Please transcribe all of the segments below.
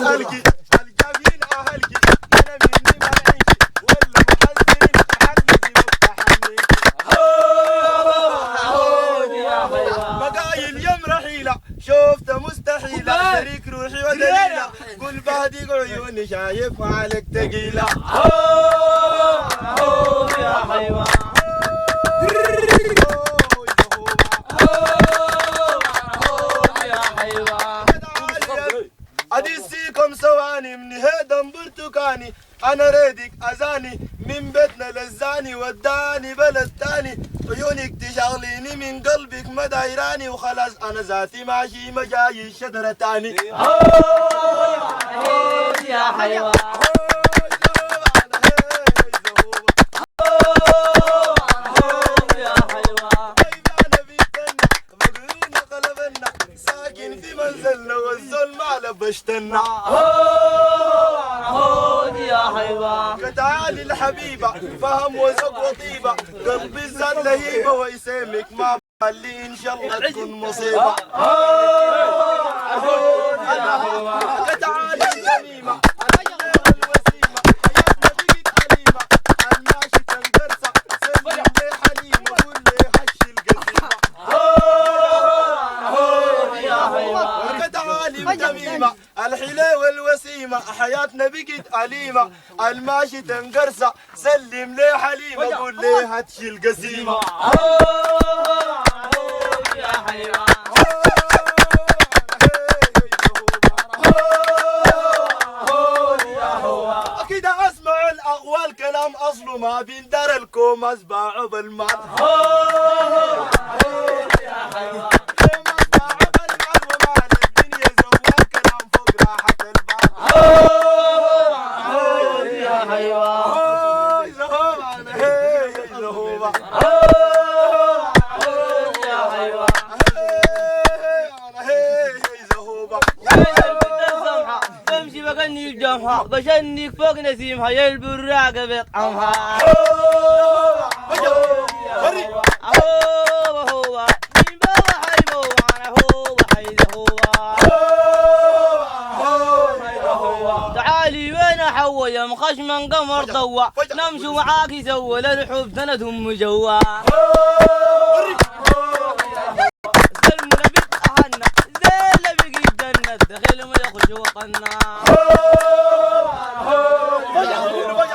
الجي الجميل اهلجي انا مني ما عيشي ولا محزنين تحلجي مستحني بقايل يوم رحيله شفت مستحيله شريك روحي ودليله قول بهدي عيوني شايف عليك تقيله يا حيوان أديسيكم ثواني من هيدا برتقاني أنا ريدك أزاني من بيتنا للزاني وداني بلد تاني عيونك تشغليني من قلبك ما دايراني وخلاص أنا ذاتي ماشي ما جاي الشجرة تاني يا حيوان في منزلنا والظلم على بشتنا يا حيوان كتعالي الحبيبة فهم وزق وطيبة قلبي الزاد لهيبة ويسامك ما اللي إن شاء الله تكون مصيبة كتعالي الجميمة الوسيمة حياتنا بقت أليمة الماشي تنقرصة سلم لي حليمة قول لي حش القديمة كتعالي الجميمة الحلية والوسيمة حياتنا بقت أليمة الماشي تنقرصة سلم لي حليمة قول لي هتشي القسيمة يا حيوان أكيد أسمع الأقوال كلام أصله ما بين دار الكوم أسباعه بالمال يا حيوان يا حيوان تمشي بغني الجمحة بشنك فوق نسيمها يا البراقة بطعمها هو مين بابا حيبو وانا هو حيده هو تعالي وين حوا يا مخشمن قمر ضوى نمشي معاك يسوى للحب سندهم جوا سلمنا بنت أهلنا زي اللي بقي الجنة دخل ما يخش وطنا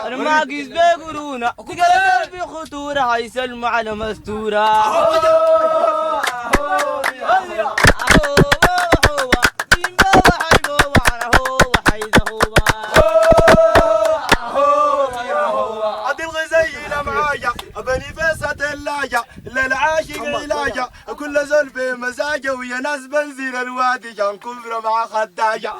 الماقيس بيقولونا تقلب في خطورة هيسلموا على مستورة بني فيسة اللاجة للعاشق علاجة كل زول بمزاجه ويا ناس بنزل الوادي جان كفر مع خداجة